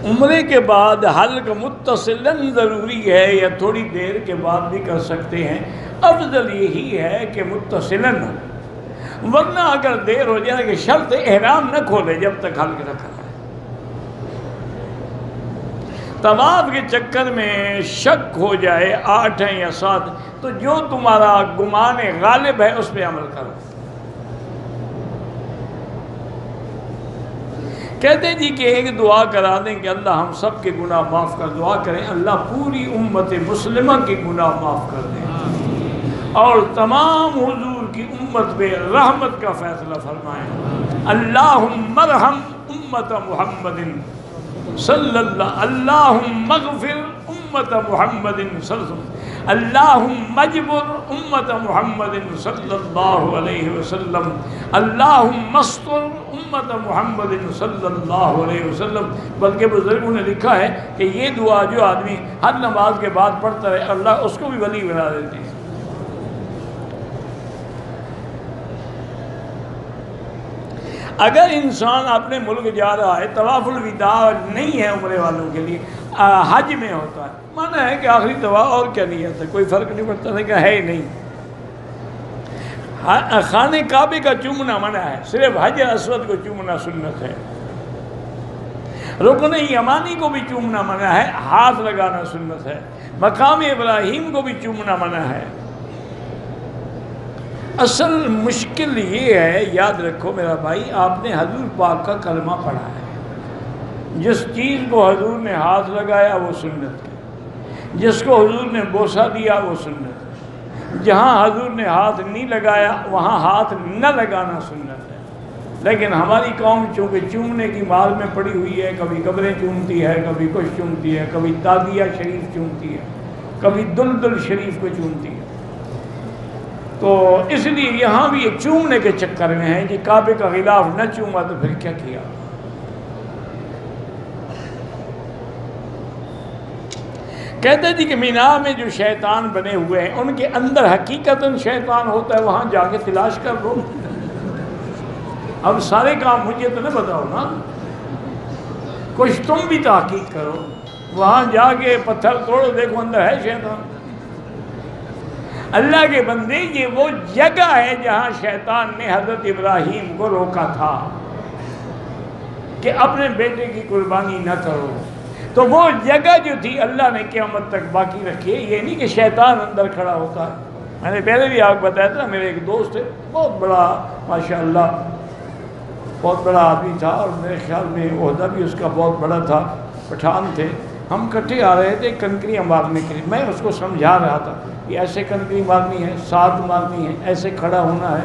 عمرے کے بعد حلق متصلاً ضروری ہے یا تھوڑی دیر کے بعد بھی کر سکتے ہیں؟ افضل یہی ہے کہ متصلاً ہو، ورنہ اگر دیر ہو جائے کہ شرط احرام نہ کھولے جب تک حلق رکھا ہے۔ طواف کے چکر میں شک ہو جائے 8 ہیں یا 7، تو جو تمہارا گمان غالب ہے اس پہ عمل کرو۔ کہتے ہیں جی کہ ایک دعا کرا دیں کہ اللہ ہم سب کے گناہ معاف کر، دعا کریں اللہ پوری امت مسلمہ کے گناہ معاف کر دیں اور تمام حضور کی امت پہ رحمت کا فیصلہ فرمائیں۔ اللہم ارحم امت محمد صلی اللہ، اللہم اغفر امت محمد صلی اللہ علیہ وسلم، اللہم اجبر امت محمد صلی اللہ علیہ وسلم، اللہم استر امت محمد صلی اللہ علیہ وسلم۔ بلکہ بزرگوں نے لکھا ہے کہ یہ دعا جو آدمی ہر نماز کے بعد پڑھتا ہے اللہ اس کو بھی ولی بنا دیتے ہیں۔ اگر انسان اپنے ملک جا رہا ہے، طواف الوداع نہیں ہے عمرے والوں کے لیے، حج میں ہوتا ہے، مانا ہے کہ آخری طواف اور کیا نیت ہے، کوئی فرق نہیں پڑتا ہے کہ ہے نہیں۔ خانہ کعبے کا چومنا منع ہے، صرف حجر اسود کو چومنا سنت ہے۔ رکن یمانی کو بھی چومنا منع ہے، ہاتھ لگانا سنت ہے۔ مقام ابراہیم کو بھی چومنا منع ہے۔ اصل مشکل یہ ہے، یاد رکھو میرا بھائی، آپ نے حضور پاک کا کلمہ پڑھا ہے، جس چیز کو حضور نے ہاتھ لگایا وہ سنت ہے، جس کو حضور نے بوسہ دیا وہ سنت ہے، جہاں حضور نے ہاتھ نہیں لگایا وہاں ہاتھ نہ لگانا سنت ہے۔ لیکن ہماری قوم چونکہ چومنے کی مال میں پڑی ہوئی ہے، کبھی قبریں چومتی ہے، کبھی کچھ چومتی ہے، کبھی تادیہ شریف چومتی ہے، کبھی دلدل شریف کو چومتی ہے، تو اس لیے یہاں بھی ایک چومنے کے چکر میں ہے کہ کعبے کا غلاف نہ چوما تو پھر کیا کیا۔ کہتے ہیں کہ مینا میں جو شیطان بنے ہوئے ہیں ان کے اندر حقیقتاً شیطان ہوتا ہے، وہاں جا کے تلاش کر لو۔ اب سارے کام مجھے تو نہ بتاؤ نا، کچھ تم بھی تحقیق کرو، وہاں جا کے پتھر توڑو، دیکھو اندر ہے شیطان۔ اللہ کے بندے، یہ وہ جگہ ہے جہاں شیطان نے حضرت ابراہیم کو روکا تھا کہ اپنے بیٹے کی قربانی نہ کرو، تو وہ جگہ جو تھی اللہ نے قیامت تک باقی رکھی ہے۔ یہ نہیں کہ شیطان اندر کھڑا ہوتا ہے۔ میں نے پہلے بھی آپ کو بتایا تھا، میرے ایک دوست ہے، بہت بڑا ماشاءاللہ بہت بڑا آدمی تھا، اور میرے خیال میں عہدہ بھی اس کا بہت بڑا تھا، پٹھان تھے۔ ہم کٹھے آ رہے تھے کنکریاں مارنے کے لیے، میں اس کو سمجھا رہا تھا کہ ایسے کنکری مارنی ہے، ساتھ مارنی ہے، ایسے کھڑا ہونا ہے،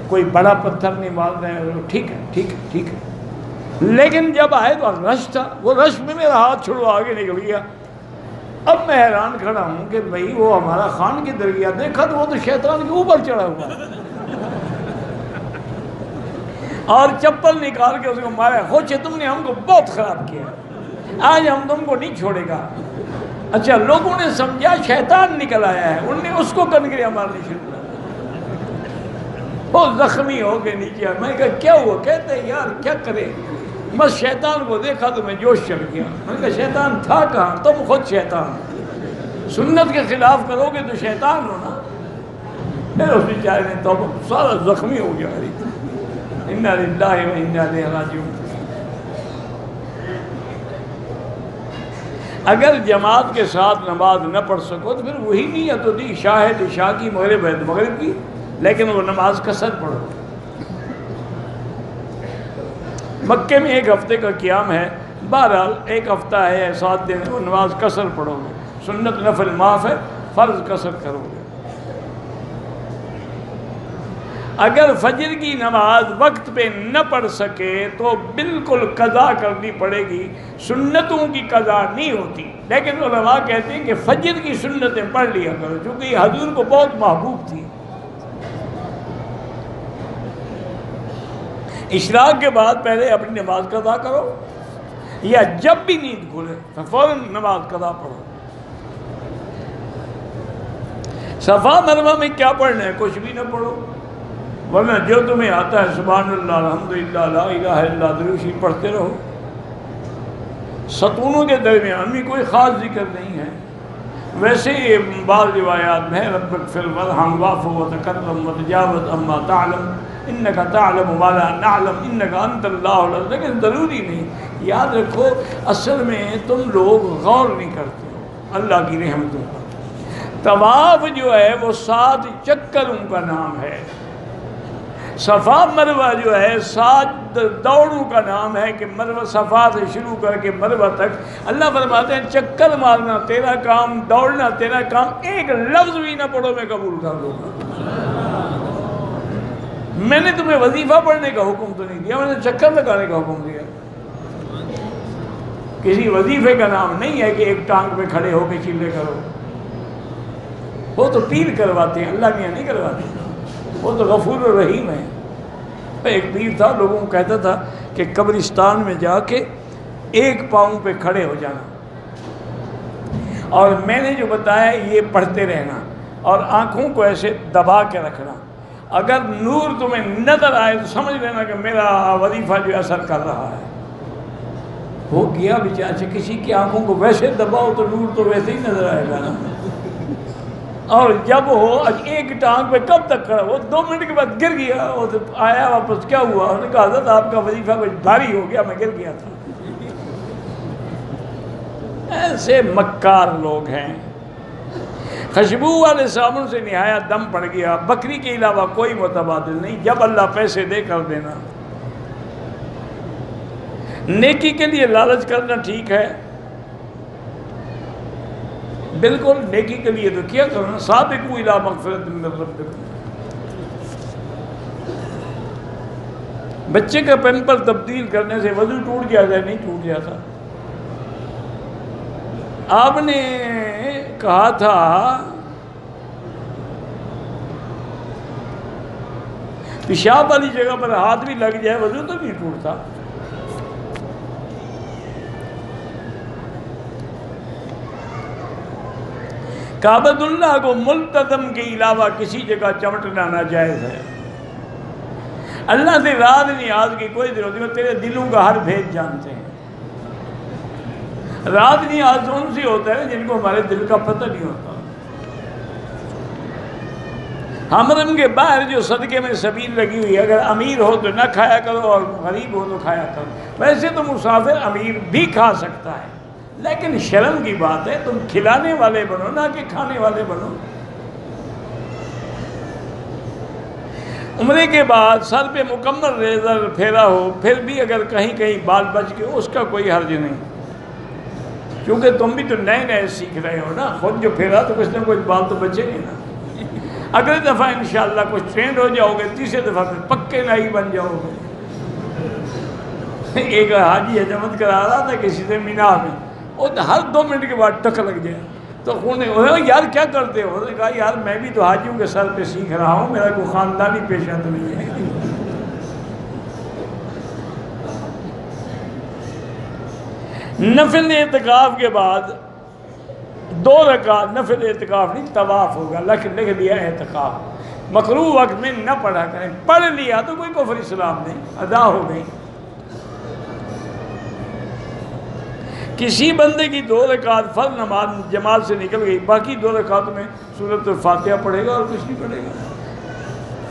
کوئی بڑا پتھر نہیں مار رہے ہیں۔ ٹھیک ہے ٹھیک ہے ٹھیک ہے، لیکن جب آئے تو رش تھا، وہ رش میں میرا ہاتھ چھڑو آگے نکل گیا۔ اب میں حیران کھڑا ہوں کہ بھئی وہ ہمارا خان کی درگاہ دیکھا تو وہ تو شیطان کے اوپر چڑھا ہوا ہے، اور چپل نکال کے اس کو مارا۔ خوچے تم نے ہم کو بہت خراب کیا، آج ہم تم کو نہیں چھوڑے گا۔ اچھا، لوگوں نے سمجھا شیطان نکل آیا ہے، انہوں نے اس کو کنکریاں مارنی شروع کر، وہ زخمی ہو کے نیچے آیا۔ میں نے کہا کیا ہوا؟ کہتے ہیں یار کیا کرے، بس شیطان کو دیکھا تو میں جوش چڑھ گیا۔ میں نے کہا شیطان تھا کہاں؟ تم خود شیطان، سنت کے خلاف کرو گے تو شیطان ہو نا۔ پھر اس بیچارے نے توبہ، سارا زخمی ہو گیا۔ انا للہ و انا الیہ راجعون۔ اگر جماعت کے ساتھ نماز نہ پڑھ سکو تو پھر وہی نیت ہوتی، شاہد عشاء کی، مغرب ہے مغرب کی، لیکن وہ نماز قصر پڑھو۔ مکے میں 1 ہفتے کا قیام ہے، بہرحال 1 ہفتہ ہے 7 دن، وہ نماز قصر پڑھو گے، سنت نفل معاف ہے، فرض قصر کرو گے۔ اگر فجر کی نماز وقت پہ نہ پڑھ سکے تو بالکل قضا کرنی پڑے گی، سنتوں کی قضا نہیں ہوتی، لیکن علماء کہتے ہیں کہ فجر کی سنتیں پڑھ لیا کرو، چونکہ یہ حضور کو بہت محبوب تھی۔ اشراق کے بعد پہلے اپنی نماز قضا کرو، یا جب بھی نیند کھلے تو فوراً نماز قضا پڑھو۔ صفا مروا میں کیا پڑھنا ہے؟ کچھ بھی نہ پڑھو، ورنہ جو تمہیں آتا ہے سبحان اللہ الحمدللہ لا الہ الا اللہ درود شریف پڑھتے رہو۔ ستونوں کے درمیان بھی کوئی خاص ذکر نہیں ہے. ویسے بعض روایات میں رب اغفر وارحم واعف وتکرم وتجاوز عما تعلم انک تعلم ما لا نعلم انک انت اللہ العزیز. لیکن ضروری نہیں. یاد رکھو اصل میں تم لوگ غور نہیں کرتے ہو اللہ کی رحمتوں پر. طواف جو ہے وہ 7 چکروں کا نام ہے. صفا مروہ جو ہے 7 دوڑوں کا نام ہے کہ مروہ صفا سے شروع کر کے مروہ تک. اللہ فرماتے ہیں چکر مارنا تیرا کام، دوڑنا تیرا کام، ایک لفظ بھی نہ پڑھو میں قبول کر لوں گا. میں نے تمہیں وظیفہ پڑھنے کا حکم تو نہیں دیا، میں نے چکر لگانے کا حکم دیا. کسی وظیفے کا نام نہیں ہے کہ ایک ٹانگ پہ کھڑے ہو کے چیلے کرو. وہ تو پیر کرواتے ہیں، اللہ میاں نہیں کرواتے. وہ تو غفور الرحیم ہے. ایک پیر تھا، لوگوں کو کہتا تھا کہ قبرستان میں جا کے ایک پاؤں پہ کھڑے ہو جانا اور میں نے جو بتایا یہ پڑھتے رہنا اور آنکھوں کو ایسے دبا کے رکھنا. اگر نور تمہیں نظر آئے تو سمجھ لینا کہ میرا وظیفہ جو اثر کر رہا ہے. ہو گیا بیچارے. کسی کی آنکھوں کو ویسے دباؤ تو نور تو ویسے ہی نظر آئے گا نا. اور جب ہو ایک ٹانگ پہ کب تک کھڑا، وہ 2 منٹ کے بعد گر گیا. وہ آیا واپس، کیا ہوا؟ انہوں نے کہا حضرت آپ کا وظیفہ کچھ بھاری ہو گیا، میں گر گیا تھا. ایسے مکار لوگ ہیں. خوشبو والے صابن سے نہایت دم پڑ گیا، بکری کے علاوہ کوئی متبادل نہیں. جب اللہ پیسے دے کر دینا. نیکی کے لیے لالچ کرنا ٹھیک ہے، بالکل نیکی کے لیے تو کیا کرنا. سابقوا الی مغفرۃ من ربکم. بچے کا پیمپر تبدیل کرنے سے وضو ٹوٹ جاتا ہے؟ نہیں ٹوٹ جاتا. آپ نے کہا تھا پیشاب والی جگہ پر ہاتھ بھی لگ جائے وضو تو نہیں ٹوٹتا. کعبۃ اللہ کو ملتزم کے علاوہ کسی جگہ چمٹنا ناجائز ہے. اللہ سے راز نیاز کی کوئی ضرورت نہیں. وہ تیرے دلوں کا ہر بھید جانتے ہیں. راز نیاز ان سے ہوتا ہے جن کو ہمارے دل کا پتہ نہیں ہوتا. حرم کے باہر جو صدقے میں سبیل لگی ہوئی ہے، اگر امیر ہو تو نہ کھایا کرو اور غریب ہو تو کھایا کرو. ویسے تو مسافر امیر بھی کھا سکتا ہے، لیکن شرم کی بات ہے تم کھلانے والے بنو نہ کہ کھانے والے بنو. عمرے کے بعد سر پہ مکمل ریزر پھیرا ہو، پھر بھی اگر کہیں کہیں بال بچ گئے اس کا کوئی حرج نہیں، کیونکہ تم بھی تو نئے نئے سیکھ رہے ہو نا. خود جو پھیرا تو کچھ نہ کچھ بال تو بچے گے نا. اگلی دفعہ انشاءاللہ کچھ ٹرینڈ ہو جاؤ گے، تیسرے دفعہ پھر پکے نائی بن جاؤ گے. ایک حاجی حجامت کرا رہا تھا کسی سے مینا میں، اور ہر 2 منٹ کے بعد ٹک لگ جائے. تو انہوں نے یار کیا کرتے ہو؟ انہوں نے کہا یار میں بھی تو حاجیوں کے سر پہ سیکھ رہا ہوں، میرا کوئی خاندانی پیشہ تو نہیں ہے. نفل اعتکاف کے بعد 2 رکعت نفل اعتکاف نہیں طواف ہوگا. لکھ دیا اعتکاف. مکروہ وقت میں نہ پڑھا کریں. پڑھ لیا تو کوئی کفر اسلام نہیں، ادا ہو گئی. کسی بندے کی 2 رکعت فرض نماز جماعت سے نکل گئی، باقی 2 رکعت میں سورۃ الفاتحہ پڑھے گا اور کچھ نہیں پڑھے گا.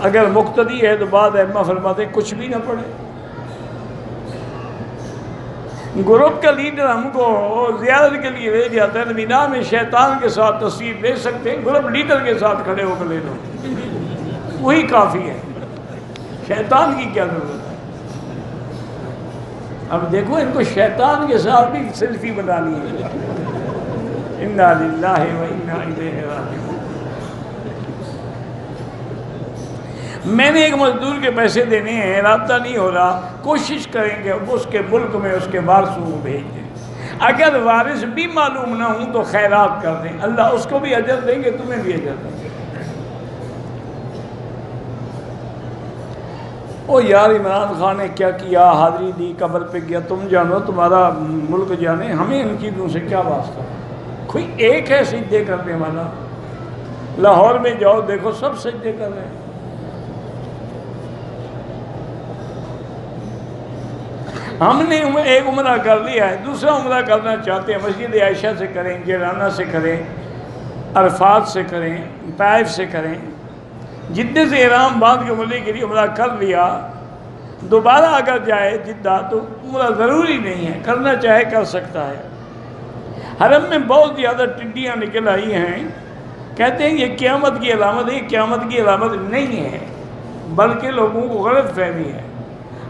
اگر مقتدی ہے تو بعد ائمہ فرماتے ہیں کچھ بھی نہ پڑھے. گروپ کا لیڈر ہم کو زیارت کے لیے لے جاتا ہے، مینا میں شیطان کے ساتھ تصویر لے سکتے ہیں، گروپ لیڈر کے ساتھ کھڑے ہو کر لے لو، وہی کافی ہے. شیطان کی کیا ضرورت ہے؟ اب دیکھو ان کو شیطان کے ساتھ بھی سیلفی بنا لی ہے. انا للہ و انا الیہ راجعون. میں نے ایک مزدور کے پیسے دینے ہیں، رابطہ نہیں ہو رہا، کوشش کریں گے اس کے ملک میں اس کے وارثوں کو بھیج دیں. اگر وارث بھی معلوم نہ ہوں تو خیرات کر دیں، اللہ اس کو بھی اجر دیں گے، تمہیں بھی اجر دیں گے. او یار عمران خان نے کیا کیا، حاضری دی، قبر پہ گیا، تم جانو، تمہارا ملک جانے، ہمیں ان چیزوں سے کیا واسطہ. کوئی ایک ہے سجدے کرنے والا. لاہور میں جاؤ دیکھو سب سجدے کر رہے ہیں. ہم نے ایک عمرہ کر لیا ہے، دوسرا عمرہ کرنا چاہتے ہیں، مسجد عائشہ سے کریں، جیرانہ سے کریں، عرفات سے کریں، طائف سے کریں، جدہ سے احرام باندھ کے عمرے کے لیے عمرہ کر لیا، دوبارہ اگر جائے جدہ تو عمرہ ضروری نہیں ہے، کرنا چاہے کر سکتا ہے۔ حرم میں بہت زیادہ ٹڈیاں نکل آئی ہیں، کہتے ہیں یہ قیامت کی علامت ہے، یہ قیامت کی علامت نہیں ہے، بلکہ لوگوں کو غلط فہمی ہے۔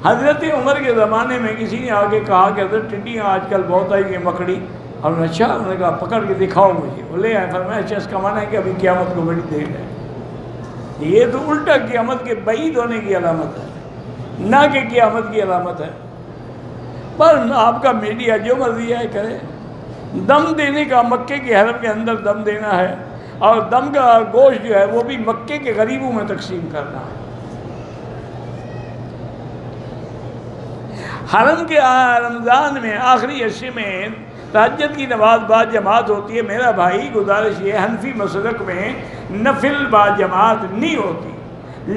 حضرت عمر کے زمانے میں کسی نے آگے کہا کہ حضرت ٹڈیاں آج کل بہت آئی ہیں مکڑی، اور اچھا، انہوں نے کہا پکڑ کے دکھاؤ مجھے، وہ لے آئے، فرمایا اچھا اس کا معنی ہے کہ ابھی قیامت کو بڑی دیر ہے۔ یہ تو الٹا قیامت کے بعید ہونے کی علامت ہے، نہ کہ قیامت کی علامت ہے۔ پر آپ کا میڈیا جو مرضی ہے کرے، دم دینے کا مکے کے حرم کے اندر دم دینا ہے، اور دم کا گوشت جو ہے وہ بھی مکے کے غریبوں میں تقسیم کرنا ہے۔ حرم کے رمضان میں آخری عشرے میں تہجد کی نماز بعد جماعت ہوتی ہے۔ میرا بھائی گزارش یہ، حنفی مسلک میں نفل بعد جماعت نہیں ہوتی،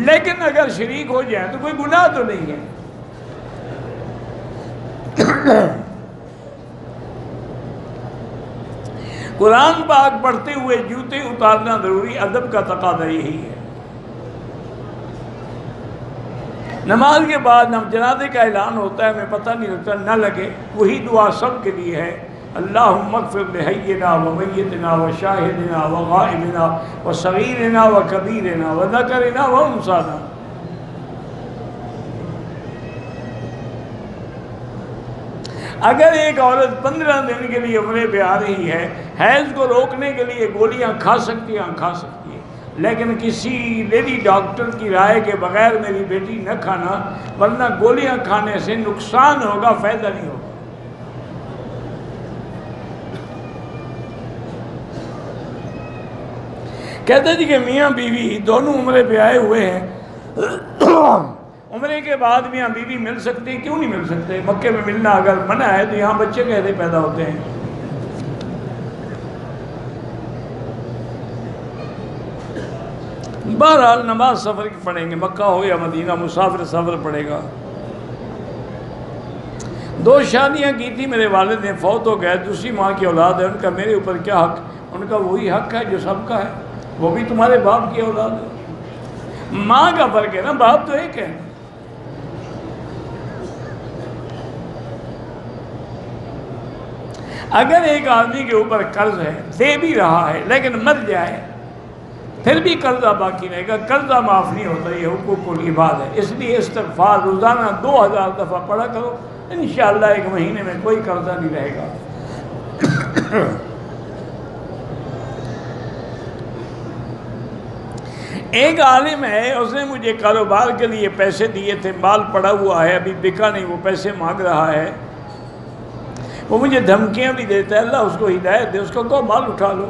لیکن اگر شریک ہو جائیں تو کوئی گناہ تو نہیں ہے۔ قرآن پاک پڑھتے ہوئے جوتے اتارنا ضروری، ادب کا تقاضا یہی ہے۔ نماز کے بعد جنازے کا اعلان ہوتا ہے، ہمیں پتہ نہیں لگتا، نہ لگے، وہی دعا سب کے لیے ہے، اللہم اغفر لحینا و میتنا و شاہدنا و غائبنا و صغیرنا و کبیرنا و ذکرنا و انثانا۔ اگر ایک عورت 15 دن کے لیے عمرے پہ آ رہی ہے، حیض کو روکنے کے لیے گولیاں کھا سکتی ہیں، کھا سکتی ہے، لیکن کسی لیڈی ڈاکٹر کی رائے کے بغیر میری بیٹی نہ کھانا، ورنہ گولیاں کھانے سے نقصان ہوگا، فائدہ نہیں ہوگا۔ کہتے جی کہ میاں بیوی دونوں عمرے پہ آئے ہوئے ہیں، عمرے کے بعد میاں بیوی مل سکتے ہیں، کیوں نہیں مل سکتے؟ مکے میں ملنا اگر منع ہے تو یہاں بچے کیسے پیدا ہوتے ہیں؟ بہرحال نماز سفر کی پڑھیں گے، مکہ ہو یا مدینہ، مسافر سفر پڑھے گا۔ 2 شادیاں کی تھی، میرے والد نے فوت ہو گئے، دوسری ماں کی اولاد ہے، ان کا میرے اوپر کیا حق؟ ان کا وہی حق ہے جو سب کا ہے، وہ بھی تمہارے باپ کی اولاد ہے۔ ماں کا فرق ہے نا، باپ تو ایک ہے۔ اگر ایک آدمی کے اوپر قرض ہے، دے بھی رہا ہے، لیکن مر جائے پھر بھی قرضہ باقی رہے گا، قرضہ معاف نہیں ہوتا، یہ حقوق العباد ہے۔ اس لیے استغفار روزانہ 2000 دفعہ پڑھا کرو، انشاءاللہ 1 مہینے میں کوئی قرضہ نہیں رہے گا۔ ایک عالم ہے، اس نے مجھے کاروبار کے لیے پیسے دیے تھے، مال پڑا ہوا ہے، ابھی بکا نہیں، وہ پیسے مانگ رہا ہے، وہ مجھے دھمکیاں بھی دیتا ہے، اللہ اس کو ہدایت دے، اس کو کہو مال اٹھا لو،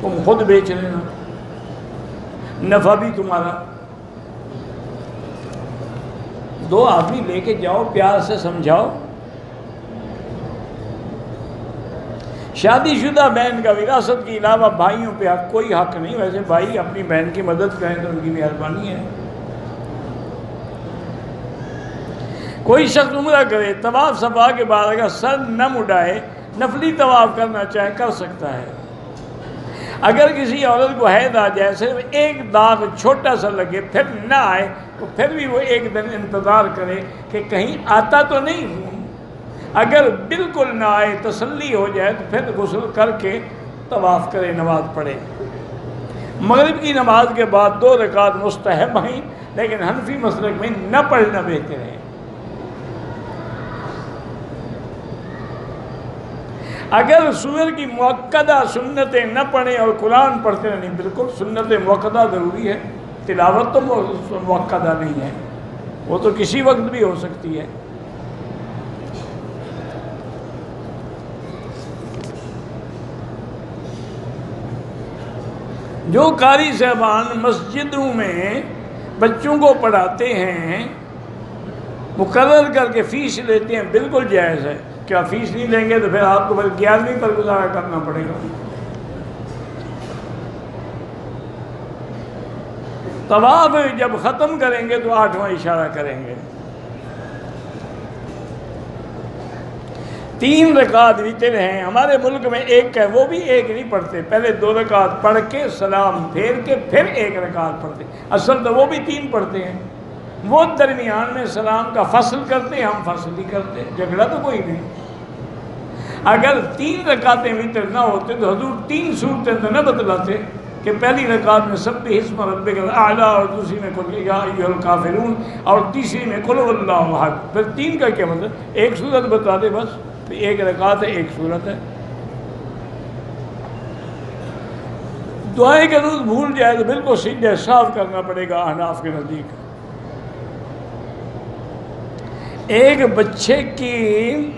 تم خود بیچ لینا، نفع بھی تمہارا۔ 2 آدمی لے کے جاؤ، پیار سے سمجھاؤ۔ شادی شدہ بہن کا وراثت کے علاوہ بھائیوں پہ کوئی حق نہیں، ویسے بھائی اپنی بہن کی مدد کریں تو ان کی مہربانی ہے۔ کوئی شخص عمرہ کرے، طواف صفا کے بعد اگر سر نہ مڈائے، نفلی طواف کرنا چاہے کر سکتا ہے۔ اگر کسی عورت کو حیض آ جائے، صرف ایک داغ چھوٹا سا لگے، پھر نہ آئے، تو پھر بھی وہ 1 دن انتظار کرے کہ کہیں آتا تو نہیں ہوں۔ اگر بالکل نہ آئے، تسلی ہو جائے، تو پھر غسل کر کے طواف کرے، نماز پڑھے۔ مغرب کی نماز کے بعد 2 رکعت مستحب ہیں، لیکن حنفی مسلک میں نہ پڑھنا بہتر ہے۔ اگر سور کی مؤکدہ سنتیں نہ پڑھیں اور قرآن پڑھتے نہیں، بالکل سنت مؤکدہ ضروری ہے، تلاوت تو مؤکدہ نہیں ہے، وہ تو کسی وقت بھی ہو سکتی ہے۔ جو قاری صاحبان مسجدوں میں بچوں کو پڑھاتے ہیں، مقرر کر کے فیس لیتے ہیں، بالکل جائز ہے۔ کیا فیس نہیں لیں گے تو پھر آپ کو پھر 11ویں پر گزارا کرنا پڑے گا۔ طواف جب ختم کریں گے تو 8واں اشارہ کریں گے۔ 3 رکعت وتر ہیں، ہمارے ملک میں ایک ہے، وہ بھی ایک نہیں پڑھتے، پہلے 2 رکعت پڑھ کے سلام پھیر کے پھر 1 رکعت پڑھتے، اصل تو وہ بھی 3 پڑھتے ہیں، وہ درمیان میں سلام کا فصل کرتے ہیں، ہم فصل نہیں کرتے، جھگڑا تو کوئی نہیں۔ اگر 3 رکعتیں وتر نہ ہوتے تو حضور 3 صورتیں تو نہ بتلاتے کہ پہلی رکعت میں سبح اسم ربک الاعلی، اور دوسری میں قل یا ایھا الکافرون، اور تیسری میں قل هو اللہ احد، پھر 3 کا کیا مطلب؟ 1 صورت بتا دے بس، 1 رکعت ہے 1 صورت ہے۔ دعائیں کا روز بھول جائے تو بالکل سیدھے صاف کرنا پڑے گا احناف کے نزدیک۔ ایک بچے کی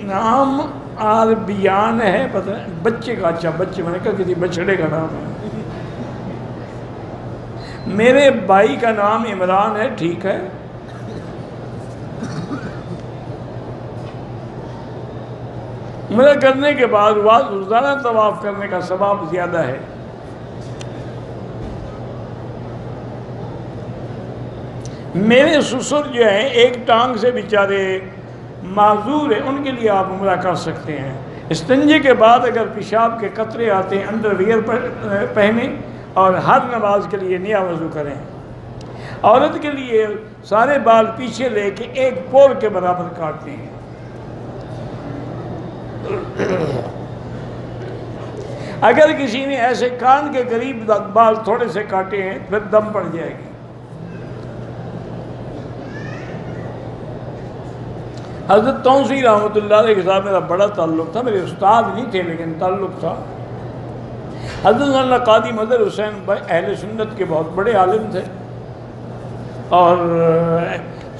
نام عربیان ہے، پتہ ہے بچے کا، اچھا بچے، میں نے کہا کسی بچڑے کا نام ہے۔ میرے بھائی کا نام عمران ہے، ٹھیک ہے، عمرہ کرنے کے بعد روزانہ طواف کرنے کا ثواب زیادہ ہے۔ میرے سسر جو ہیں ایک ٹانگ سے بیچارے معذور ہیں، ان کے لیے آپ عمرہ کر سکتے ہیں۔ استنجے کے بعد اگر پیشاب کے قطرے آتے ہیں انڈر ویئر پہنیں اور ہر نماز کے لیے نیا وضو کریں۔ عورت کے لیے سارے بال پیچھے لے کے 1 پور کے برابر کاٹتے ہیں۔ اگر کسی نے ایسے کان کے قریب بال تھوڑے سے کاٹے ہیں پھر دم پڑ جائے گی۔ حضرت توسی رحمۃ اللہ علیہ کے ساتھ میرا بڑا تعلق تھا، میرے استاد نہیں تھے لیکن تعلق تھا۔ حضرت اللہ قاضی مظہر حسین بھائی اہل سنت کے بہت بڑے عالم تھے، اور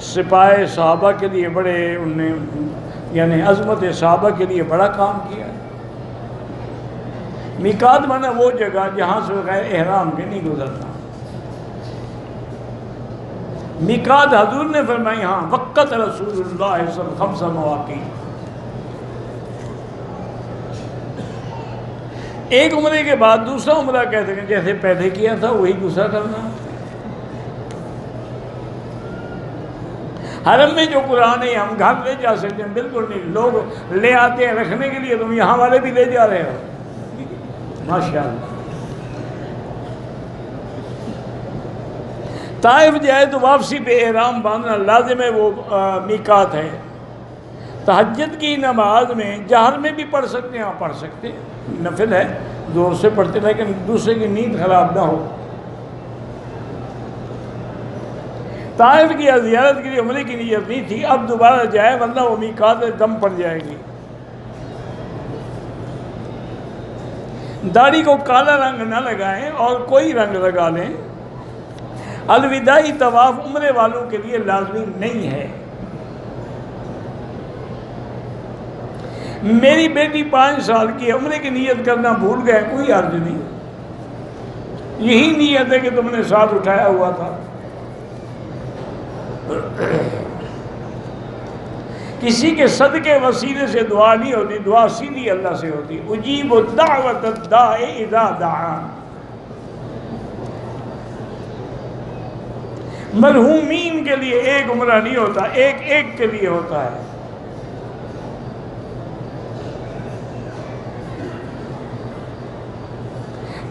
سپاہ صحابہ کے لیے بڑے، انہوں نے یعنی عظمت صحابہ کے لیے بڑا کام کیا۔ میقات مانا وہ جگہ جہاں سے بغیر احرام کے نہیں گزرنا۔ میقات حضور نے فرمائی، ہاں وقت رسول اللہ صلی اللہ علیہ وسلم 5 مواقع۔ ایک عمرے کے بعد دوسرا عمرہ کہتے ہیں جیسے پہلے کیا تھا وہی دوسرا کرنا۔ حرم میں جو قرآن ہے ہم گھر لے جا سکتے ہیں؟ بالکل نہیں، لوگ لے آتے ہیں رکھنے کے لیے، تم یہاں والے بھی لے جا رہے ہو، ماشاءاللہ۔ طائف جائے تو واپسی پہ احرام باندھنا لازم ہے، وہ میقات ہے۔ تہجد کی نماز میں جہر میں بھی پڑھ سکتے ہیں، آپ پڑھ سکتے ہیں، نفل ہے، زور سے پڑھتے لیکن دوسرے کی نیند خراب نہ ہو۔ طائف کی زیارت کے لیے عمرے کی نیت نہیں تھی، اب دوبارہ جائے ورنہ وہ میقات دم پڑ جائے گی۔ داڑھی کو کالا رنگ نہ لگائیں اور کوئی رنگ لگا لیں۔ الوداعی طواف عمرے والوں کے لیے لازمی نہیں ہے۔ میری بیٹی 5 سال کی ہے، عمرے کی نیت کرنا بھول گئے، کوئی حرج نہیں، یہی نیت ہے کہ تم نے ساتھ اٹھایا ہوا تھا۔ کسی کے صدقے وسیلے سے دعا نہیں ہوتی، دعا سیدھی اللہ سے ہوتی۔ اجیب دعوت الداع اذا دعان۔ مرحومین کے لیے ایک عمرہ نہیں ہوتا، ایک کے لیے ہوتا ہے۔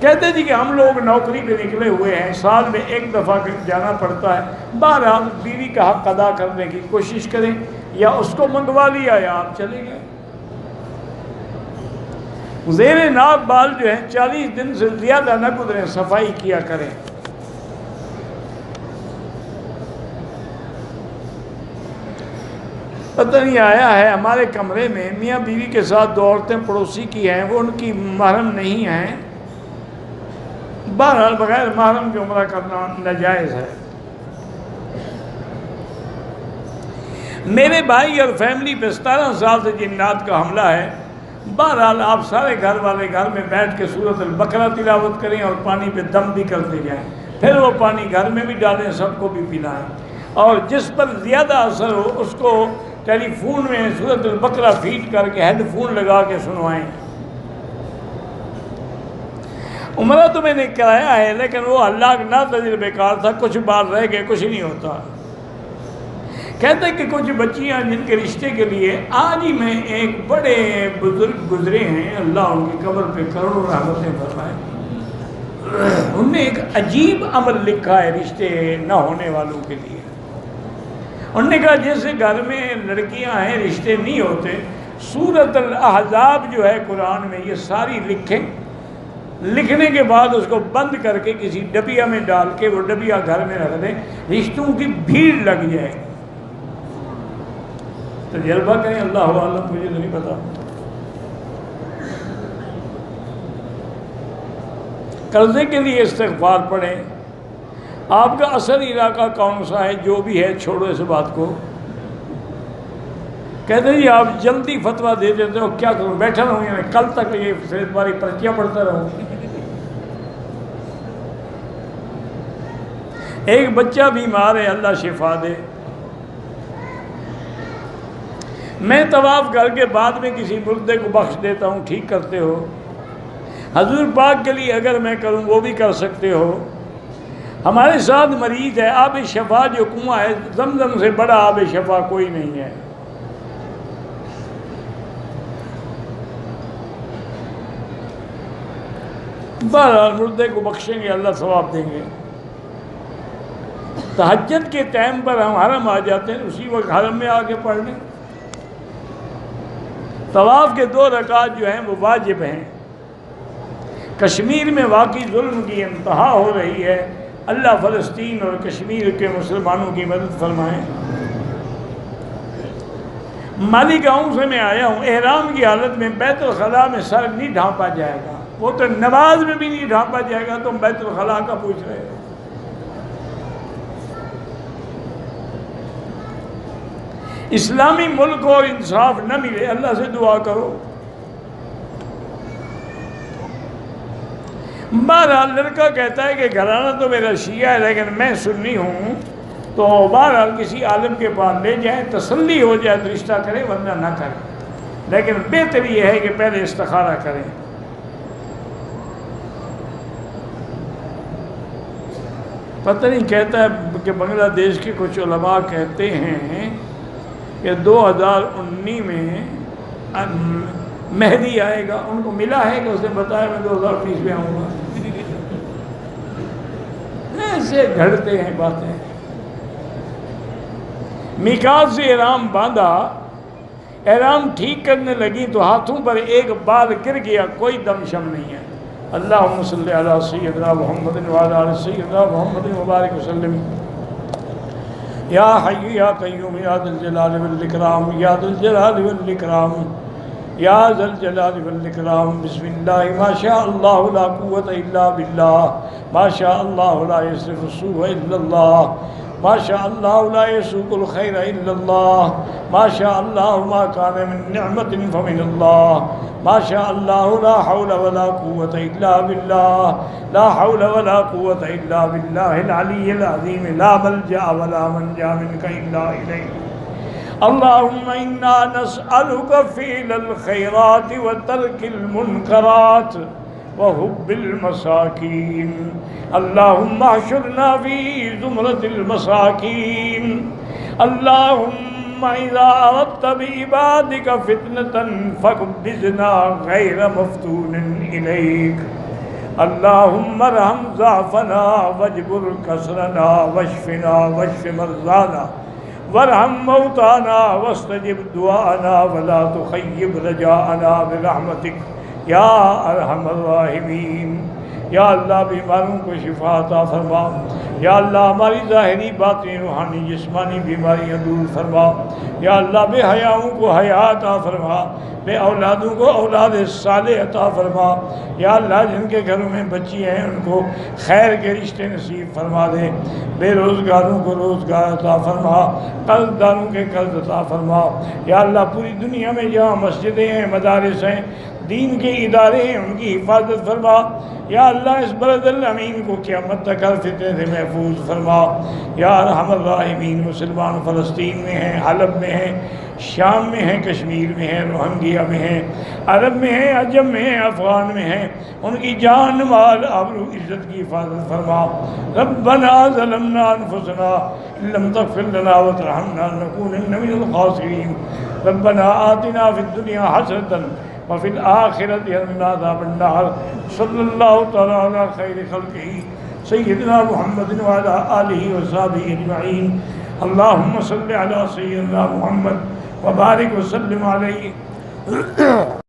کہتے جی کہ ہم لوگ نوکری پہ نکلے ہوئے ہیں، سال میں 1 دفعہ جانا پڑتا ہے، بہرحال بیوی کا حق ادا کرنے کی کوشش کریں، یا اس کو منگوا لیا یا آپ چلے گئے۔ زیر ناف بال جو ہیں 40 دن سے زیادہ نہ گزریں، صفائی کیا کریں۔ پتہ نہیں آیا ہے ہمارے کمرے میں میاں بیوی کے ساتھ 2 عورتیں پڑوسی کی ہیں، وہ ان کی محرم نہیں ہیں، بہرحال بغیر محرم کے عمرہ کرنا ناجائز ہے۔ میرے بھائی اور فیملی پہ 17 سال سے جنات کا حملہ ہے، بہرحال آپ سارے گھر والے گھر میں بیٹھ کے سورۃ البقرہ تلاوت کریں اور پانی پہ دم بھی کرتے جائیں، پھر وہ پانی گھر میں بھی ڈالیں، سب کو بھی پلائیں، اور جس پر زیادہ اثر ہو اس کو ٹیلی فون میں سورۃ البقرہ فیڈ کر کے ہیڈ فون لگا کے سنوائیں۔ عمرہ تو میں نے کرایا ہے لیکن وہ اللہ کا نہ تجربے کار تھا، کچھ بار رہ گئے، کچھ نہیں ہوتا۔ کہتے ہیں کہ کچھ بچیاں جن کے رشتے کے لیے آج ہی میں ایک بڑے بزرگ گزرے ہیں، اللہ ان کی قبر پہ کروڑوں رحمتیں فرمائے، انہوں نے ایک عجیب عمل لکھا ہے رشتے نہ ہونے والوں کے لیے۔ انہوں نے کہا جیسے گھر میں لڑکیاں ہیں رشتے نہیں ہوتے، سورۃ الاحزاب جو ہے قرآن میں یہ ساری لکھیں، لکھنے کے بعد اس کو بند کر کے کسی ڈبیا میں ڈال کے وہ ڈبیا گھر میں رکھ دیں، رشتوں کی بھیڑ لگ جائے۔ تجربہ کریں، اللہ عالم، مجھے تو نہیں پتا۔ قرضے کے لیے استغفار پڑھیں۔ آپ کا اصل علاقہ کون سا ہے؟ جو بھی ہے چھوڑو اس بات کو۔ کہتے ہیں جی آپ جلدی فتویٰ دے دیتے ہو، کیا کروں، بیٹھا رہوں یا کل تک یہ پھر باری پرچیاں پڑھتا رہوں۔ ایک بچہ بیمار ہے، اللہ شفا دے، میں طواف کر کے بعد میں کسی مردے کو بخش دیتا ہوں، ٹھیک کرتے ہو؟ حضور پاک کے لیے اگر میں کروں وہ بھی کر سکتے ہو؟ ہمارے ساتھ مریض ہے، آب شفا جو کنواں ہے، زمزم سے بڑا آب شفا کوئی نہیں ہے۔ بہرحال مردے کو بخشیں گے، اللہ ثواب دیں گے۔ تہجد کے ٹائم پر ہم حرم آ جاتے ہیں، اسی وقت حرم میں آ کے پڑھ لیں۔ طواف کے 2 رکعات جو ہیں وہ واجب ہیں۔ کشمیر میں واقعی ظلم کی انتہا ہو رہی ہے، اللہ فلسطین اور کشمیر کے مسلمانوں کی مدد فرمائیں۔ مالی گاؤں سے میں آیا ہوں، احرام کی حالت میں بیت الخلاء میں سر نہیں ڈھانپا جائے گا، وہ تو نماز میں بھی نہیں ڈھانپا جائے گا، تم بیت الخلاء کا پوچھ رہے ہو۔ اسلامی ملک کو انصاف نہ ملے، اللہ سے دعا کرو۔ بہرحال لڑکا کہتا ہے کہ گھرانہ تو میرا شیعہ ہے لیکن میں سنی ہوں، تو بہرحال کسی عالم کے پاس لے جائیں، تسلی ہو جائے تو رشتہ کریں، ورنہ نہ کریں، لیکن بہتر یہ ہے کہ پہلے استخارہ کریں۔ پتہ نہیں، کہتا ہے کہ بنگلہ دیش کے کچھ علماء کہتے ہیں کہ 2019 میں مہدی آئے گا، ان کو ملا ہے کہ اس نے بتایا میں 2020 میں آؤں گا۔ ایسے گھڑتے ہیں باتیں۔ میقات سے احرام باندھا، احرام ٹھیک کرنے لگی تو ہاتھوں پر ایک بال گر گیا، کوئی دم شم نہیں ہے۔ اللہم صلی علی سیدنا محمد وعلی آل سیدنا محمد مبارک وسلم۔ یا حی یا قیوم یا ذا الجلال والاکرام، یا ذا الجلال والاکرام، یا ذا الجلال والاکرام۔ بسم اللہ ما شاء اللہ لا قوة الا باللہ، ما شاء اللہ لا یصرف السوء الا اللہ، ما شاء اللہ لا یسوق الخیر الا اللہ، ما شاء اللہ ما کان من نعمت فمن اللہ، ما شاء اللہ لا حول ولا قوة الا باللہ، لا حول ولا قوة الا باللہ العلی العظیم، لا ملجأ ولا منجا منک الا الیک۔ اللہم انا نسألک فعل الخیرات وترک المنکرات وحب المساکین۔ اللہم احشرنا فی زمرۃ المساکین۔ اللہم اذا اردت بعبادک فتنة فاقبضنا غیر مفتون الیک۔ اللہم ارحم ضعفنا واجبر کسرنا واشفنا واشف مرضانا وارحم موتانا واستجب دعانا ولا تخیب رجاءنا برحمتک یا ارحم الراحمین۔ یا اللہ بیماروں کو شفا عطا فرما، یا اللہ ہماری ظاہری باطنی روحانی جسمانی بیماریاں دور فرما، یا اللہ بے حیاؤں کو حیا عطا فرما، بے اولادوں کو اولاد صالح عطا فرما، یا اللہ جن کے گھروں میں بچی ہیں ان کو خیر کے رشتے نصیب فرما دے، بے روزگاروں کو روزگار عطا فرما، قرض داروں کے قرض عطا فرما، یا اللہ پوری دنیا میں جہاں مسجدیں ہیں مدارس ہیں دین کے ادارے ہیں ان کی حفاظت فرما یا اللہ اس بلد الامین کو قیامت تک ہر فتنے سے محفوظ فرما یا ارحم الراحمین مسلمان فلسطین میں ہیں حلب میں ہیں شام میں ہیں کشمیر میں ہیں روہنگیا میں ہیں عرب میں ہیں عجم میں ہیں افغان میں ہیں ان کی جان مال آبرو عزت کی حفاظت فرما ربنا ظلمنا انفسنا ان لم تغفر لنا وترحمنا لنكونن من الخاسرین ربنا آتنا فی الدنیا حسنة وفي الآخرة حسنة عذاب النار صلی اللہ تعالی علی خیر خلقہ سیدنا محمد وعلى آلہ وصحبہ اجمعین اللہم صل علی سیدنا محمد وبارک وسلم علیہ